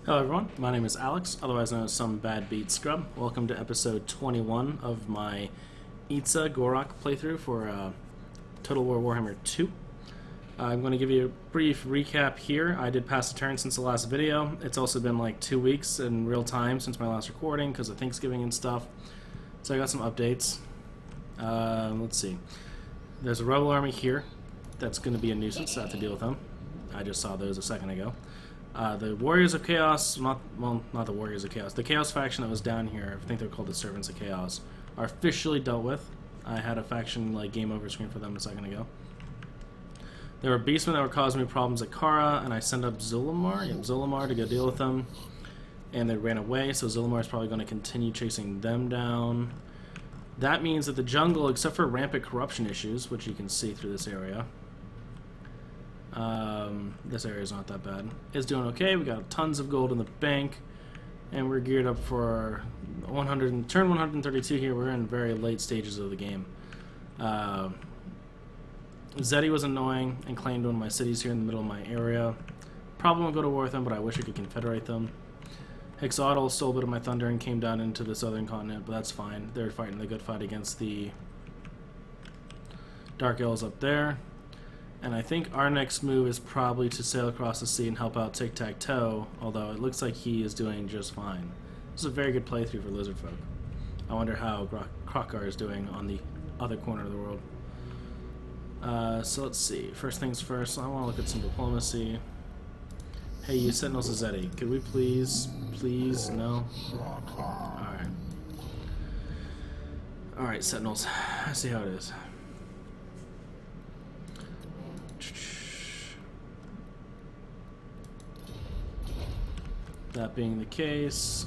Hello everyone, my name is Alex, otherwise known as Some Bad Beat Scrub. Welcome to episode 21 of my Gor Rok playthrough for Total War Warhammer 2. I'm going to give you a brief recap here. I did pass a turn since the last video. It's also been like 2 weeks in real time since my last recording because of Thanksgiving and stuff. So I got some updates. Let's see. There's a rebel army here that's going to be a nuisance. I have to deal with them. I just saw those a second ago. The Warriors of Chaos, not the Warriors of Chaos, the Chaos faction that was down here, I think they're called the Servants of Chaos, are officially dealt with. I had a faction like game over screen for them a second ago. There were beastmen that were causing me problems at Kara, and I sent up Zul'Aumar to go deal with them, and they ran away, so Zul'Aumar is probably going to continue chasing them down. That means that the jungle, except for rampant corruption issues, which you can see through this area, this area is not that bad, is doing okay. We got tons of gold in the bank, and we're geared up for turn 132 here. We're in very late stages of the game. Zeddy was annoying and claimed one of my cities here in the middle of my area. Probably won't go to war with them, but I wish I could confederate them. Hexaudal stole a bit of my thunder and came down into the southern continent, but that's fine. They're fighting the good fight against the Dark Elves up there. And I think our next move is probably to sail across the sea and help out Tic-Tac-Toe, although it looks like he is doing just fine. This is a very good playthrough for lizard folk. I wonder how Krokgar is doing on the other corner of the world. So let's see. First things first, I want to look at some diplomacy. Hey, you Sentinels of Zeddy, could we please, no? Alright. Alright, Sentinels, I see how it is. That being the case,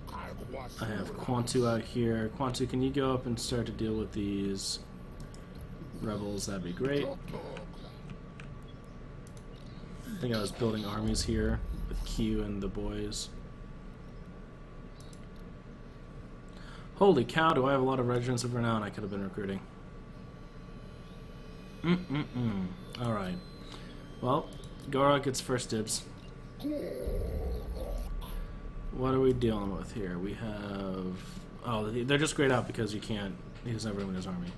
I have Quantu out here. Quantu, can you go up and start to deal with these rebels? That'd be great. I think I was building armies here with Q and the boys. Holy cow, do I have a lot of regiments of renown I could have been recruiting. Alright. Well, Gor Rok gets first dibs. What are we dealing with here? We have... Oh, they're just grayed out because he doesn't have room in his army.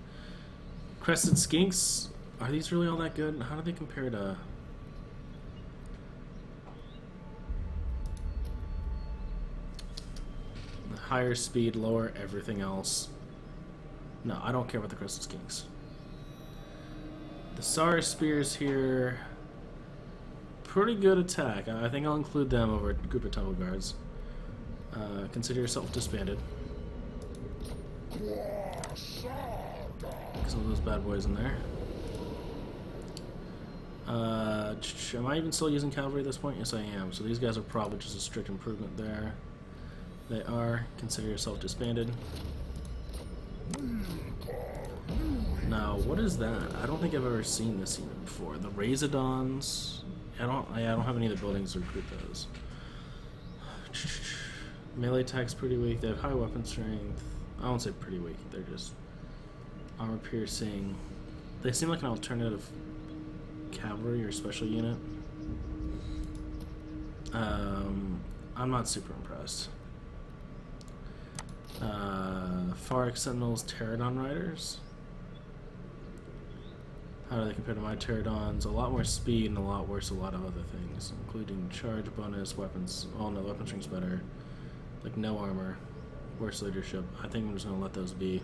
Crested Skinks? Are these really all that good? How do they compare to... higher speed, lower everything else? No, I don't care about the Crested Skinks. The Sar Spears here... pretty good attack. I think I'll include them over a group of Temple Guards. Consider yourself disbanded. Some of those bad boys in there. Am I even still using cavalry at this point? Yes, I am. So these guys are probably just a strict improvement there. They are. Consider yourself disbanded. Now, what is that? I don't think I've ever seen this unit before. The Razodons. I don't have any of the buildings to recruit those. Melee attack's pretty weak. They have high weapon strength. I won't say pretty weak. They're just armor piercing. They seem like an alternative cavalry or special unit. I'm not super impressed. Pharix Sentinels, Pterodon Riders. How do they compare to my Pterodons? A lot more speed and a lot worse a lot of other things, including charge bonus, weapons. Oh no, weapon strength's better. Like no armor, worse leadership. I think I'm just gonna let those be.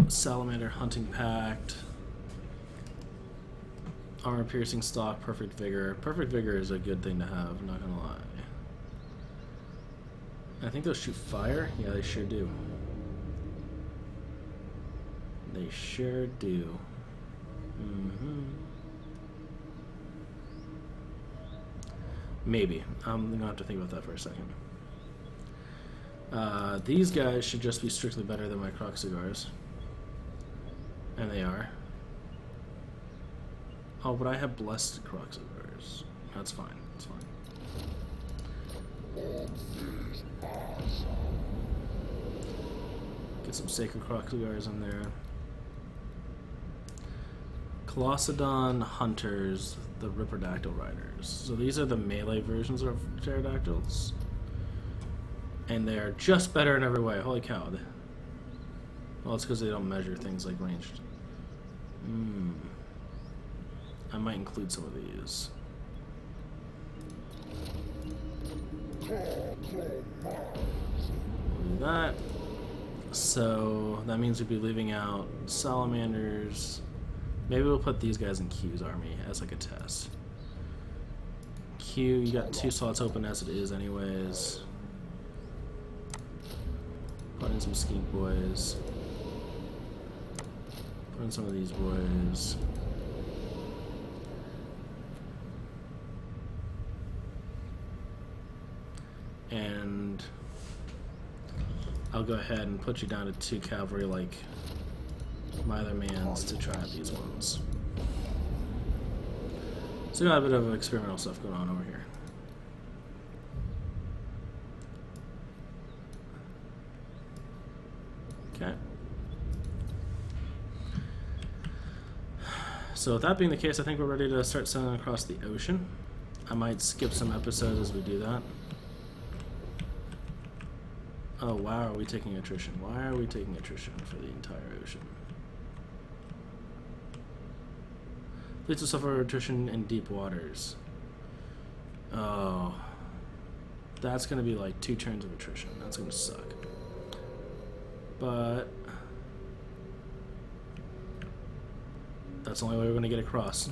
Salamander Hunting Pact. Armor piercing stock, perfect vigor. Perfect vigor is a good thing to have, I'm not gonna lie. I think they'll shoot fire? Yeah, they sure do. They sure do. Maybe. I'm gonna have to think about that for a second. These guys should just be strictly better than my Croc Cigars. And they are. Oh, but I have blessed Croc Cigars. That's fine. That's fine. Get some Sacred Croc Cigars in there. Colossodon Hunters, the Ripperdactyl Riders. So these are the melee versions of pterodactyls. And they are just better in every way. Holy cow. Well, it's because they don't measure things like ranged. I might include some of these. Do that. So that means we'd be leaving out salamanders. Maybe we'll put these guys in Q's army as like a test. Q, you got 2 slots open as it is anyways. Put in some skink boys. Put in some of these boys. And I'll go ahead and put you down to 2 cavalry like my other mans to try out these ones. So we got a bit of experimental stuff going on over here. Okay. So with that being the case, I think we're ready to start sailing across the ocean. I might skip some episodes as we do that. Oh, why are we taking attrition? Why are we taking attrition for the entire ocean? Fleets will suffer attrition in deep waters. Oh. That's going to be like 2 turns of attrition. That's going to suck. But that's the only way we're going to get across.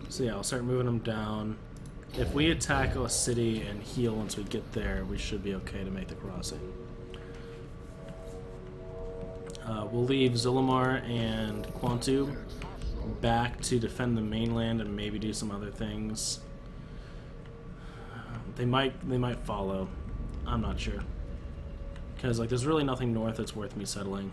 So yeah, I'll start moving them down. If we attack a city and heal once we get there, we should be okay to make the crossing. We'll leave Zul'Amar and Quantu back to defend the mainland and maybe do some other things. They might follow. I'm not sure. Because like there's really nothing north that's worth me settling.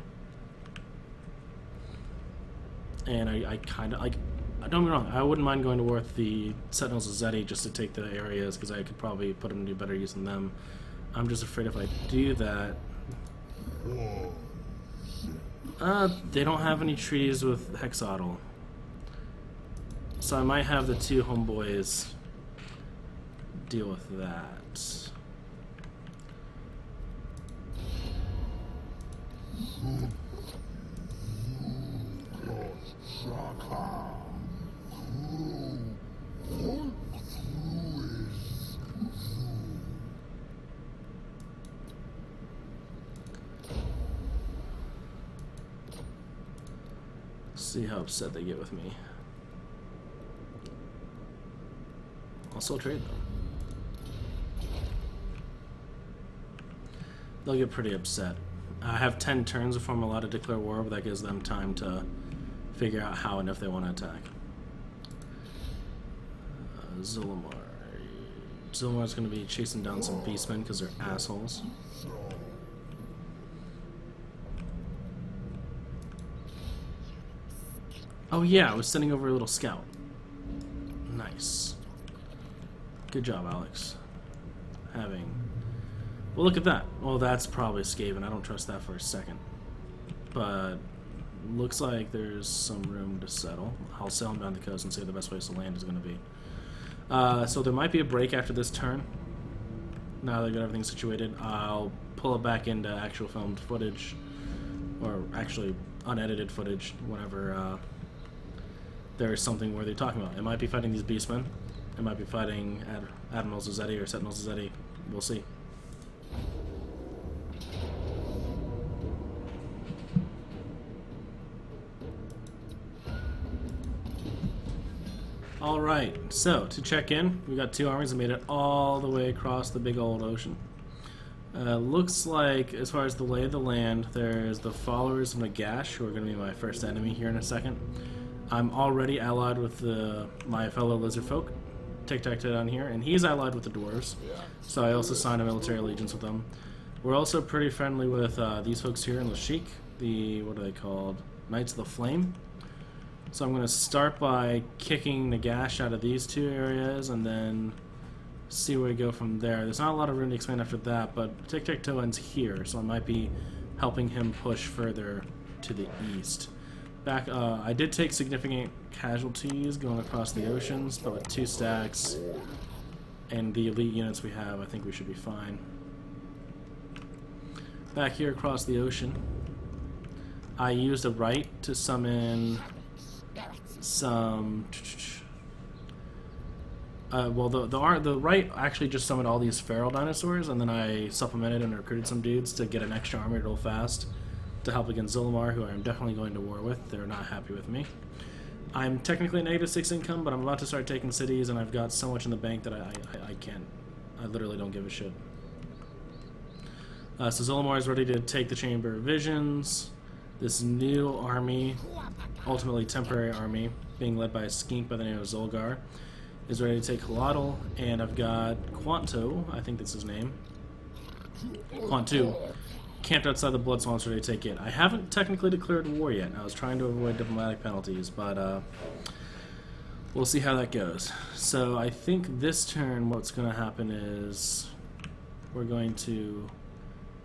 And I kind of like, don't get me wrong, I wouldn't mind going to war with the Sentinels of Zeti just to take the areas because I could probably put them to better use than them. I'm just afraid if I do that, they don't have any treaties with Hexatl. So I might have the 2 homeboys deal with that. See how upset they get with me. I'll still trade them. They'll get pretty upset. I have 10 turns before I'm allowed to declare war, but that gives them time to figure out how and if they want to attack. Zul'Amar. Zul'Amar's going to be chasing down some beastmen because they're assholes. Oh yeah, I was sending over a little scout. Nice. Good job, Alex. Well, look at that. Well, that's probably Skaven. I don't trust that for a second. But looks like there's some room to settle. I'll sail them down the coast and see the best place to land is going to be. So there might be a break after this turn. Now that I got everything situated, I'll pull it back into actual filmed footage, or actually unedited footage, whenever there's something worthy talking about. It might be fighting these beastmen. It might be fighting Admirals of Zeti or Sentinels of Zeti. We'll see. Alright, so to check in, we got 2 armies that made it all the way across the big old ocean. Looks like, as far as the lay of the land, there's the followers of Nagash, who are going to be my first enemy here in a second. I'm already allied with my fellow lizard folk, Tic-Tac-Toe down here, and he's allied with the dwarves, so I also signed a military allegiance with them. We're also pretty friendly with these folks here in Lashik, what are they called? Knights of the Flame. So I'm going to start by kicking Nagash out of these 2 areas and then see where we go from there. There's not a lot of room to expand after that, but Tic-Tac-Toe ends here, so I might be helping him push further to the east. Back, I did take significant casualties going across the oceans, but with 2 stacks and the elite units we have, I think we should be fine. Back here across the ocean, I used a right to summon some. Well, the right actually just summoned all these feral dinosaurs, and then I supplemented and recruited some dudes to get an extra army real fast to help against Zul'Amar, who I'm definitely going to war with. They're not happy with me. I'm technically -6 income, but I'm about to start taking cities, and I've got so much in the bank that I can't. I literally don't give a shit. So Zul'Amar is ready to take the Chamber of Visions. This new army, ultimately temporary army, being led by a skink by the name of Zulgar, is ready to take Halotl, and I've got Quanto, I think that's his name, Quantu, camped outside the Blood Swamps ready to take it. I haven't technically declared war yet. I was trying to avoid diplomatic penalties, but we'll see how that goes. So I think this turn what's going to happen is we're going to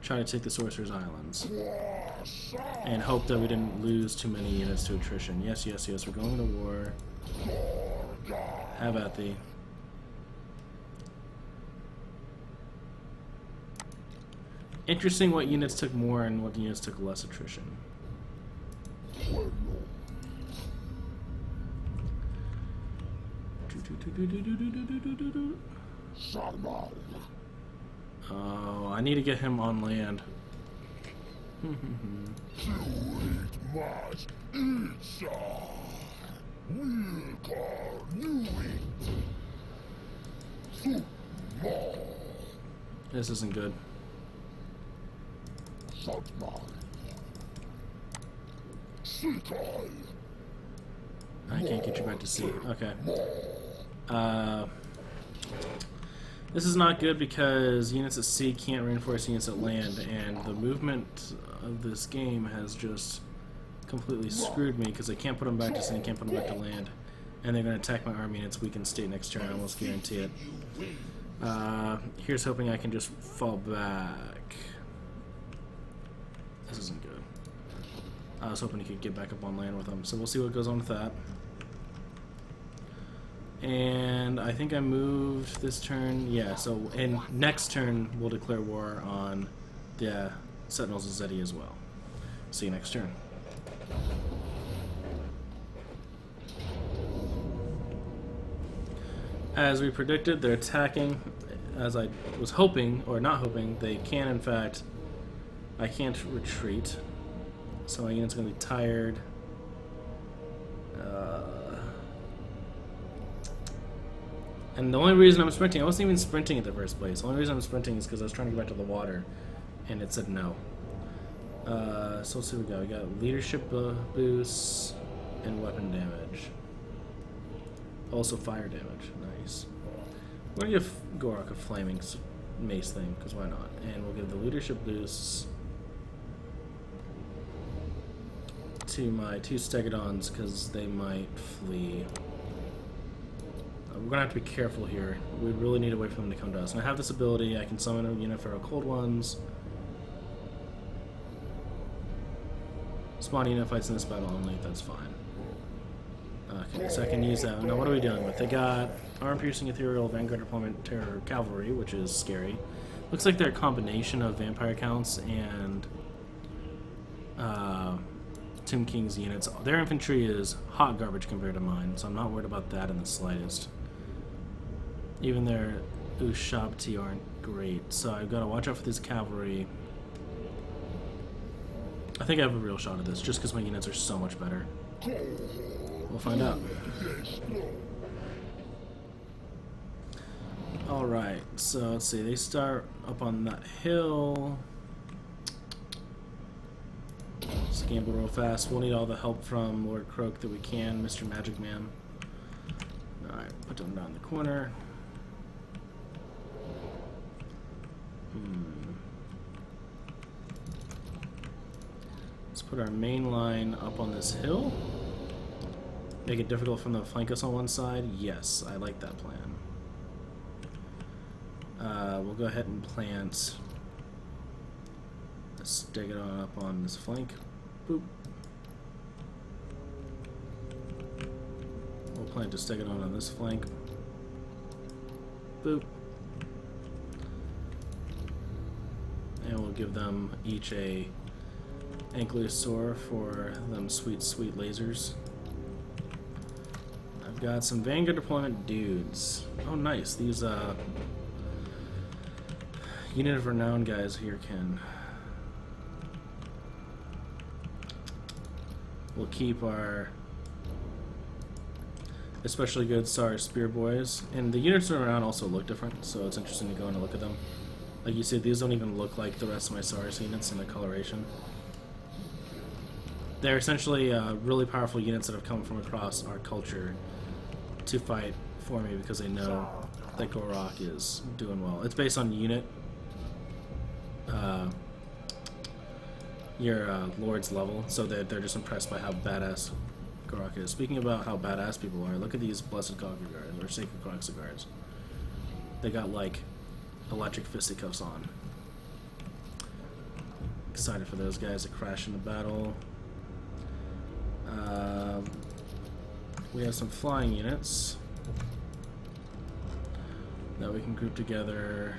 try to take the Sorcerer's Islands and hope that we didn't lose too many units to attrition. Yes, yes, yes, we're going to war. Have at thee. Interesting what units took more and what units took less attrition. Oh, I need to get him on land. This isn't good. I can't get you back to sea. Okay. This is not good because units at sea can't reinforce units at land, and the movement of this game has just completely screwed me because I can't put them back to sea and can't put them back to land. And they're going to attack my army in its weakened state next turn, I almost guarantee it. Here's hoping I can just fall back. This isn't good. I was hoping he could get back up on land with them, so we'll see what goes on with that. And I think I moved this turn. Yeah, so in next turn we'll declare war on the Sentinels of Zeti as well. See you next turn. As we predicted, they're attacking. As I was hoping, or not hoping, they can in fact. I can't retreat, so my unit's going to be tired. And the only reason I'm sprinting, I wasn't even sprinting in the first place. The only reason I'm sprinting is because I was trying to get back to the water, and it said no. So let's see what we got. We got leadership boosts and weapon damage. Also fire damage. Nice. We're going to give Gor Rok a flaming mace thing, because why not? And we'll give the leadership boosts to my 2 Stegodons, because they might flee. We're going to have to be careful here. We really need to wait for them to come to us. And I have this ability. I can summon a unit for our cold ones. Spawn unit fights in this battle only. That's fine. Okay, so I can use that. Now what are we dealing with? They got arm-piercing ethereal vanguard deployment terror cavalry, which is scary. Looks like they're a combination of vampire counts and Tomb King's units. Their infantry is hot garbage compared to mine, so I'm not worried about that in the slightest. Even their Ushabti aren't great, so I've got to watch out for this cavalry. I think I have a real shot at this, just because my units are so much better. We'll find out. Alright, so let's see, they start up on that hill. Let's gamble real fast. We'll need all the help from Lord Croak that we can, Mr. Magic Man. Alright, put them down in the corner. Let's put our main line up on this hill. Make it difficult for them to flank us on one side. Yes, I like that plan. We'll go ahead and plant a Stegodon up on this flank. Boop. we'll plan to stick it on this flank. Boop. And we'll give them each a ankylosaur for them sweet, sweet lasers. I've got some Vanguard deployment dudes. Oh, nice. These Unit of Renown guys here can. We'll keep our especially good Star Spear Boys. And the units around also look different, so it's interesting to go and look at them. Like you see, these don't even look like the rest of my SARS units in the coloration. They're essentially really powerful units that have come from across our culture to fight for me because they know that Gor Rok is doing well. It's based on unit, your lord's level, so they're just impressed by how badass Gor Rok is. Speaking about how badass people are, look at these Blessed Conquer Guards, or Sacred Conquer Guards. They got, like, electric fisticuffs on. Excited for those guys to crash into battle. We have some flying units that we can group together.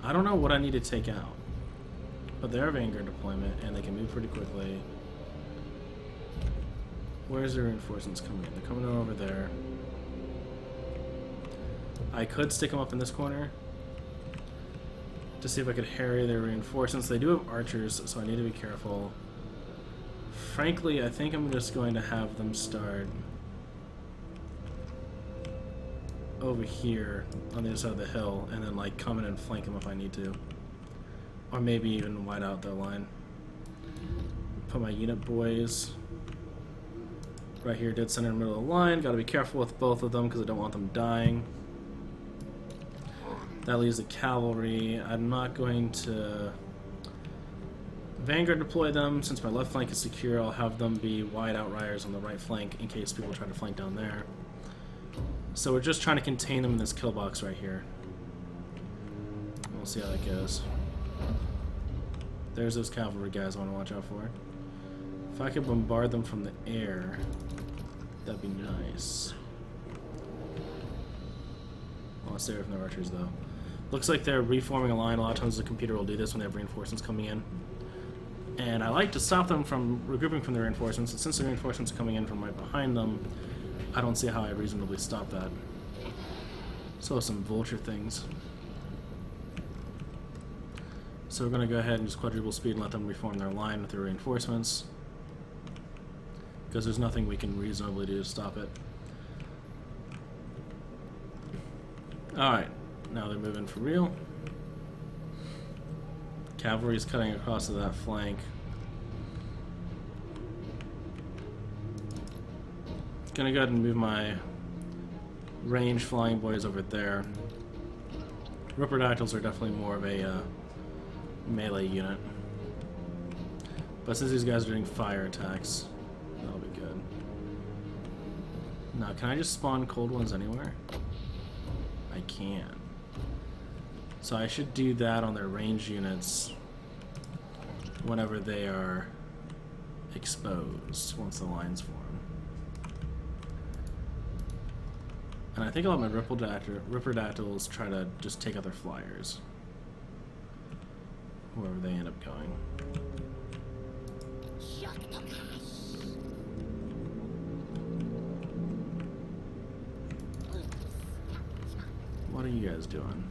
I don't know what I need to take out, but they're Vanguard deployment and they can move pretty quickly. Where's the reinforcements coming in? They're coming over there. I could stick them up in this corner to see if I could harry their reinforcements. They do have archers, so I need to be careful. Frankly, I think I'm just going to have them start over here on the other side of the hill and then like come in and flank them if I need to. Or maybe even wide out their line. Put my unit boys right here, dead center in the middle of the line. Gotta be careful with both of them because I don't want them dying. That leaves the cavalry. I'm not going to Vanguard deploy them. Since my left flank is secure, I'll have them be wide out riders on the right flank in case people try to flank down there. So we're just trying to contain them in this kill box right here. We'll see how that goes. There's those cavalry guys I want to watch out for. If I could bombard them from the air, that'd be nice. I'll stay away from the archers though. Looks like they're reforming a line. A lot of times the computer will do this when they have reinforcements coming in. And I like to stop them from regrouping from the reinforcements, and since the reinforcements are coming in from right behind them, I don't see how I reasonably stop that. So some vulture things. So we're going to go ahead and just quadruple speed and let them reform their line with their reinforcements, because there's nothing we can reasonably do to stop it. Alright, now they're moving for real. Cavalry's cutting across to that flank. Gonna go ahead and move my range flying boys over there. Riperdactyls are definitely more of a melee unit. But since these guys are doing fire attacks, that'll be good. Now, can I just spawn cold ones anywhere? I can. So I should do that on their range units whenever they are exposed, once the lines form. And I think I'll let my Riperdactyls try to just take out their flyers, wherever they end up going. What are you guys doing?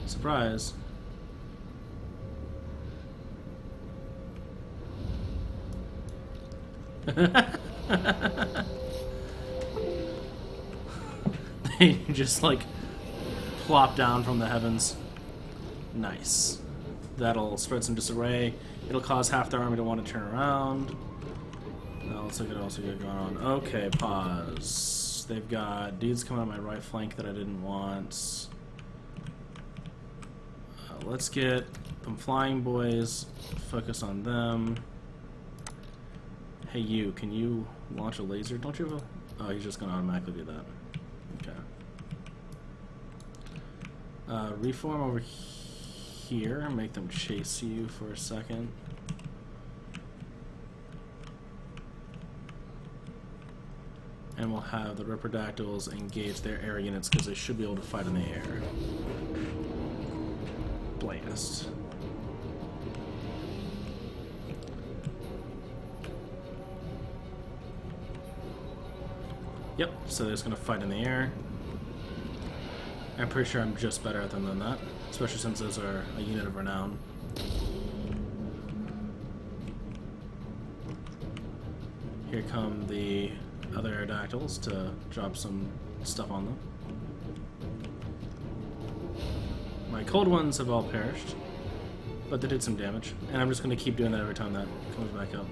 Surprise. They just like plop down from the heavens. Nice. That'll spread some disarray. It'll cause half their army to want to turn around. Now let's look at what else we got going on. Okay, pause. They've got dudes coming on my right flank that I didn't want. let's get them flying boys. Focus on them. Hey, you, can you launch a laser? Don't you have a... Oh, he's just gonna automatically do that. Okay. Reform over here. Make them chase you for a second. And we'll have the Ripperdactyls engage their air units because they should be able to fight in the air. Blast. Yep, so they're just going to fight in the air. I'm pretty sure I'm just better at them than that, especially since those are a unit of renown. Here come the other Aerodactyls to drop some stuff on them. My cold ones have all perished, but they did some damage, and I'm just going to keep doing that every time that comes back up.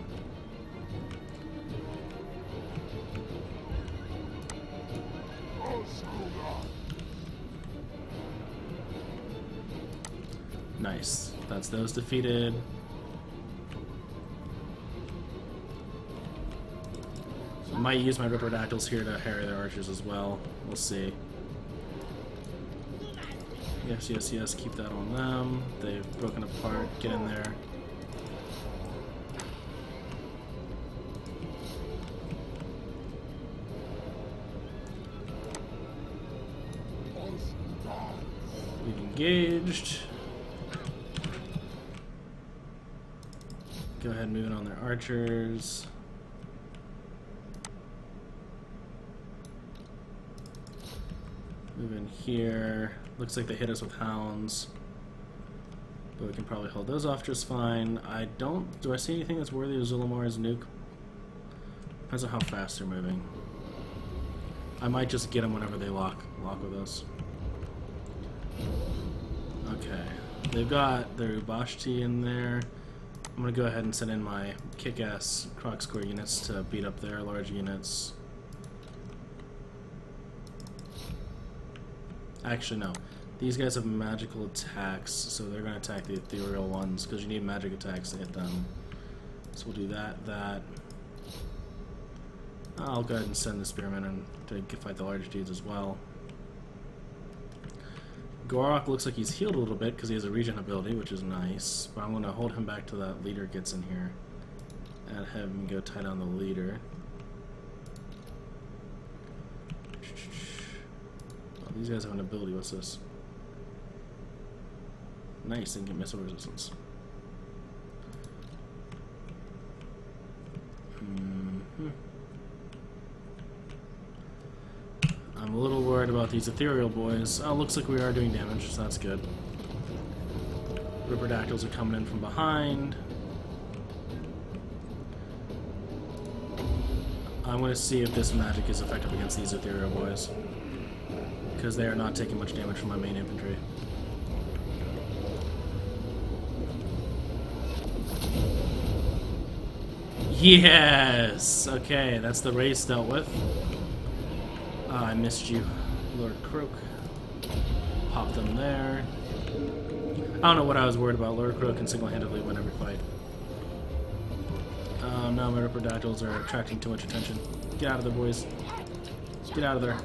Nice. That's those defeated. I might use my Ripperdactyls here to harry their archers as well. We'll see. Yes, yes, yes. Keep that on them. They've broken apart. Get in there. We've engaged. Go ahead and move in on their archers. Move in here. Looks like they hit us with hounds. But we can probably hold those off just fine. Do I see anything that's worthy of Zulamar's nuke? Depends on how fast they're moving. I might just get them whenever they lock with us. Okay. They've got their Ubashti in there. I'm going to go ahead and send in my kick-ass Croc Square units to beat up their large units. Actually, no. These guys have magical attacks, so they're going to attack the ethereal ones, because you need magic attacks to hit them. So we'll do that. I'll go ahead and send the Spearmen in to fight the large dudes as well. Gor Rok looks like he's healed a little bit because he has a regen ability, which is nice. But I'm going to hold him back till that leader gets in here and have him go tie down the leader. Oh, these guys have an ability. What's this? Nice, and get missile resistance. I'm a little worried about these ethereal boys. Oh, looks like we are doing damage, so that's good. Ripperdactyls are coming in from behind. I'm going to see if this magic is effective against these ethereal boys, because they are not taking much damage from my main infantry. Yes! Okay, that's the race dealt with. I missed you, Lord Croak. Pop them there. I don't know what I was worried about. Lord Croak can single-handedly win every fight. No, my Ripperdactyls are attracting too much attention. Get out of there, boys. Get out of there.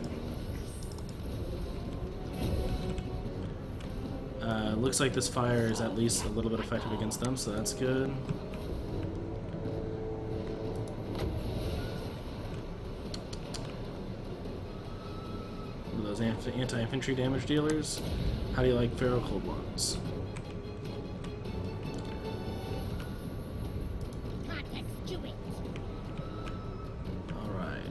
Looks like this fire is at least a little bit effective against them, so that's good. Those anti-infantry damage dealers. How do you like Pharaoh Cold Ones? Alright.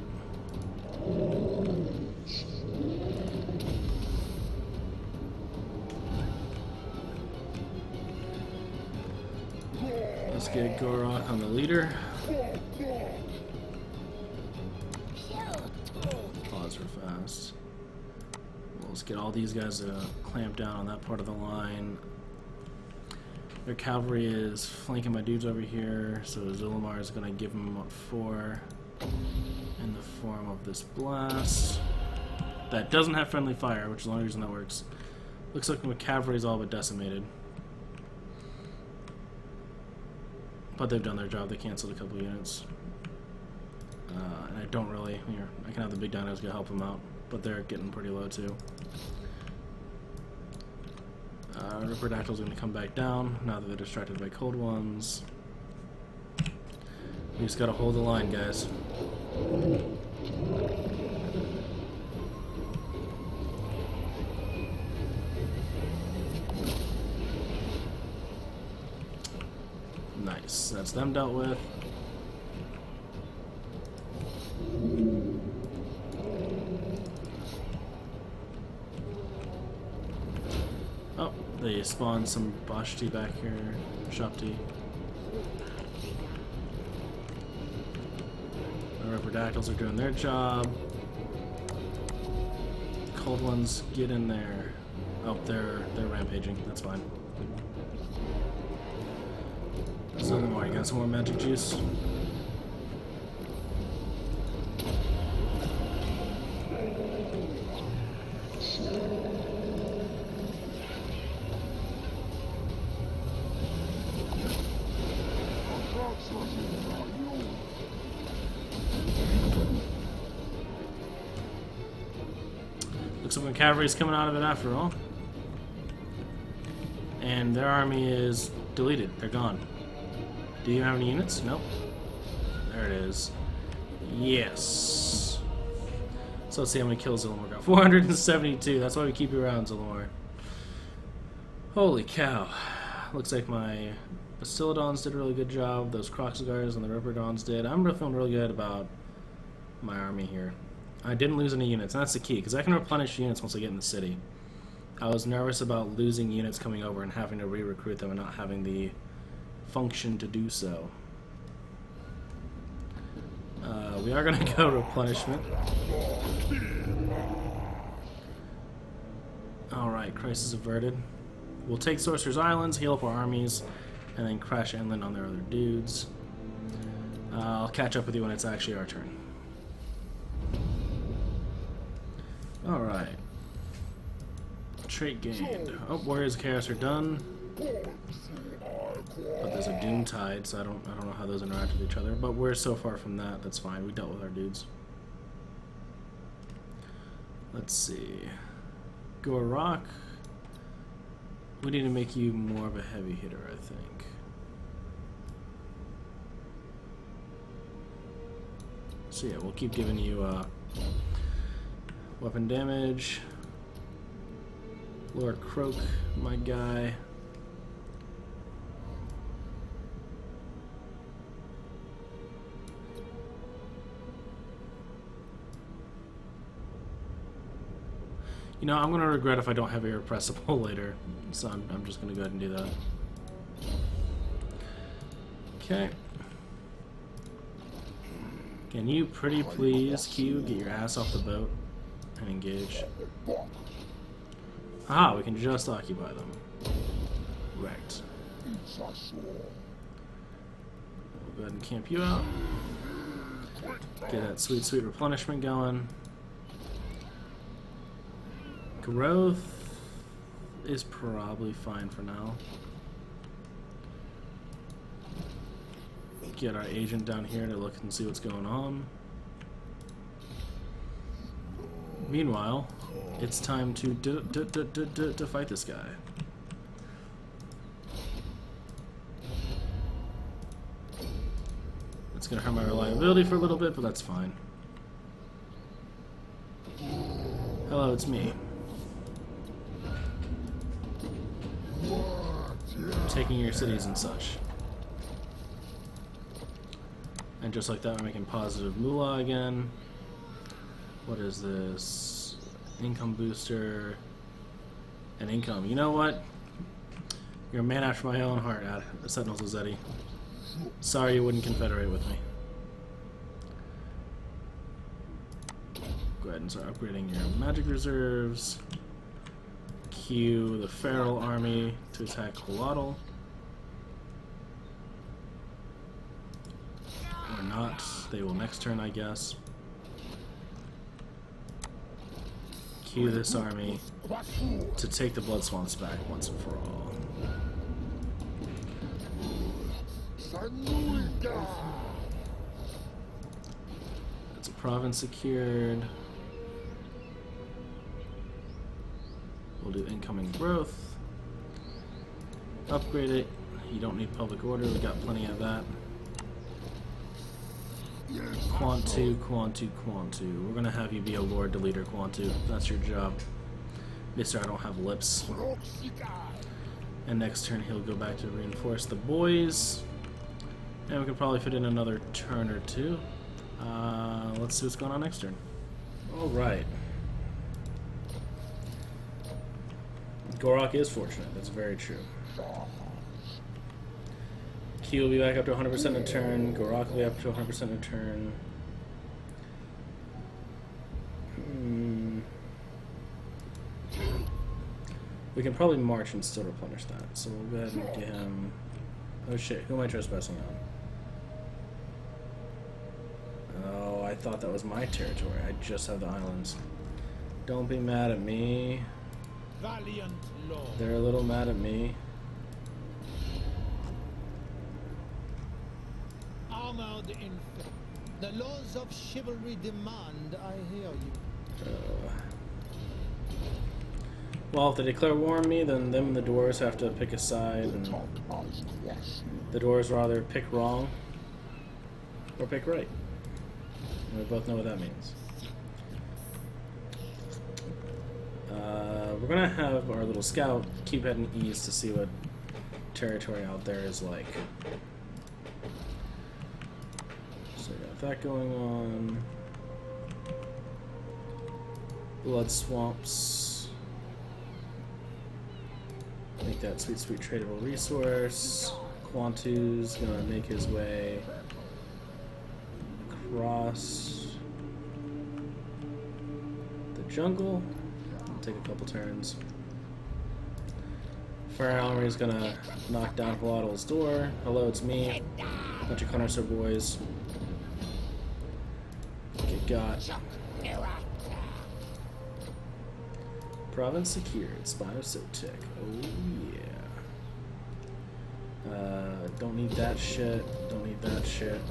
Let's get Gor Rok on the leader. Pause real fast. Let's get all these guys to clamp down on that part of the line. Their cavalry is flanking my dudes over here, so Zulamar is going to give them what, 4 in the form of this blast. That doesn't have friendly fire, which is the only reason that works. Looks like my cavalry is all but decimated. But they've done their job. They canceled a couple units. And I don't really... Here, I can have the big dinos go help them out. But they're getting pretty low, too. Riperdactyl's going to come back down now that they're distracted by cold ones. We just got to hold the line, guys. Nice. That's them dealt with. Oh, they spawned some Bashti back here. Shopti. The Riperdactyls are doing their job. Cold ones, get in there. Oh, they're rampaging. That's fine. So more, you got some more magic juice? Looks like the cavalry's coming out of it after all. And their army is deleted. They're gone. Do you have any units? Nope. There it is. Yes. So let's see how many kills Zillimor got. 472. That's why we keep you around, Zillimor. Holy cow. Looks like my Bastillodons did a really good job. Those Croxigars and the Riperdons did. I'm feeling really good about my army here. I didn't lose any units, and that's the key, because I can replenish units once I get in the city. I was nervous about losing units coming over and having to re-recruit them and not having the function to do so. We are going to go replenishment. Alright, crisis averted. We'll take Sorcerer's Islands, heal up our armies, and then crash inland on their other dudes. I'll catch up with you when it's actually our turn. Alright. Trait gained. Oh, Warriors of Chaos are done. But there's a Doom Tide, so I don't know how those interact with each other. But we're so far from that, that's fine. We dealt with our dudes. Let's see. Gor Rok. We need to make you more of a heavy hitter, I think. So yeah, we'll keep giving you weapon damage. Lord Croak, my guy. You know, I'm going to regret if I don't have Irrepressible later, so I'm just going to go ahead and do that. Okay. Can you pretty please, Q, get your ass off the boat and engage? Ah, we can just occupy them. Wrecked. We'll go ahead and camp you out. Get that sweet, sweet replenishment going. Growth is probably fine for now. Get our agent down here to look and see what's going on. Meanwhile, it's time to fight this guy. It's gonna hurt my reliability for a little bit, but that's fine. Hello, it's me. Taking your cities and such. And just like that, we're making positive moolah again. What is this? Income booster. And income. You know what? You're a man after my own heart, Sentinels of Zeddy. Sorry you wouldn't confederate with me. Go ahead and start upgrading your magic reserves. Cue the Feral Army to attack Colotl. Or not. They will next turn, I guess. Cue this army to take the Blood Swamps back once and for all. That's a province secured. We'll do incoming growth. Upgrade it. You don't need public order. We got plenty of that. Quantu, Quantu, Quantu. We're gonna have you be a Lord Deleter, Quantu. That's your job. Mister, I don't have lips. And next turn he'll go back to reinforce the boys. And we can probably fit in another turn or two. Let's see what's going on next turn. Alright. Gor Rok is fortunate, that's very true. Q will be back up to 100% a turn. Gor Rok will be up to 100% a turn. We can probably march and still replenish that. So we'll go ahead and get him... Oh shit, who am I trespassing on? Oh, I thought that was my territory. I just have the islands. Don't be mad at me. Valiant Lord. They're a little mad at me. Armored infant. The laws of chivalry demand I hear you. Well, if they declare war on me, then them and the dwarves have to pick a side, and the dwarves will either pick wrong or pick right. And we both know what that means. We're gonna have our little scout keep heading east to see what territory out there is like. So we got that going on. Blood swamps. Make that sweet, sweet tradable resource. Quantu's gonna make his way across the jungle. Take a couple turns. Fire Armory is gonna knock down Haladel's door. Hello, it's me. Bunch of connoisseur boys. Get got. Province secured. Spine of Sotek. Oh yeah. Don't need that shit. Don't need that shit.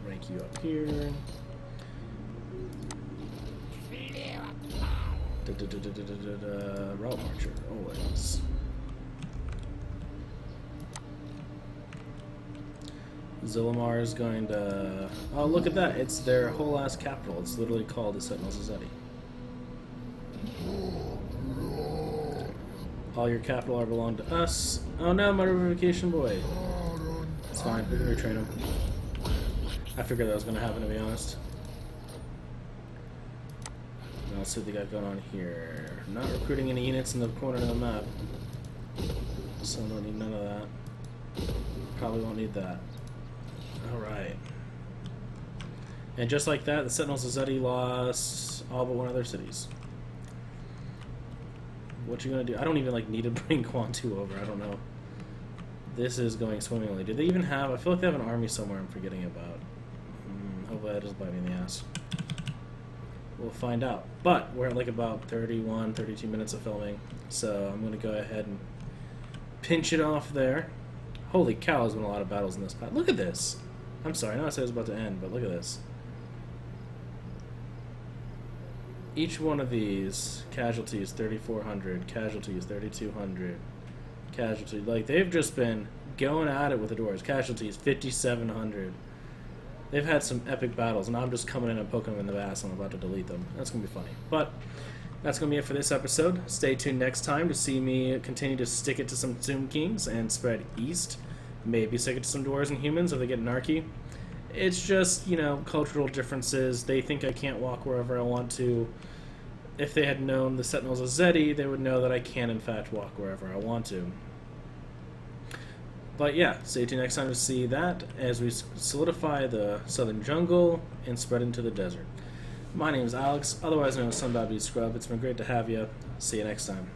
Rank you up here. Route Marcher, always. Zillimar is going to... Oh, look at that. It's their whole ass capital. It's literally called the Sentinels of Zeti. All your capital are belong to us. Oh no, my revocation boy. It's fine. We can retrain him. I figured that was going to happen, to be honest. Now let's see what they got going on here. Not recruiting any units in the corner of the map. So I don't need none of that. Probably won't need that. Alright. And just like that, the Sentinels of Zeti lost all but one of their cities. What you gonna do? I don't even need to bring Quantu over. I don't know. This is going swimmingly. Do they even have... I feel like they have an army somewhere I'm forgetting about. Hopefully that doesn't bite me in the ass. We'll find out. But we're at about 31, 32 minutes of filming. So I'm going to go ahead and pinch it off there. Holy cow, there's been a lot of battles in this path. Look at this. I'm sorry, I know I said it was about to end, but look at this. Each one of these casualties 3,400, casualties 3,200, casualties. They've just been going at it with the doors. Casualties 5,700. They've had some epic battles, and I'm just coming in and poking them in the ass, and I'm about to delete them. That's going to be funny. But that's going to be it for this episode. Stay tuned next time to see me continue to stick it to some Tomb Kings and spread east. Maybe stick it to some dwarves and humans if they get narky. It's just, cultural differences. They think I can't walk wherever I want to. If they had known the Sentinels of Zeti, they would know that I can, in fact, walk wherever I want to. But yeah, stay tuned next time to see that as we solidify the southern jungle and spread into the desert. My name is Alex, otherwise known as Sunbad Scrub. It's been great to have you. See you next time.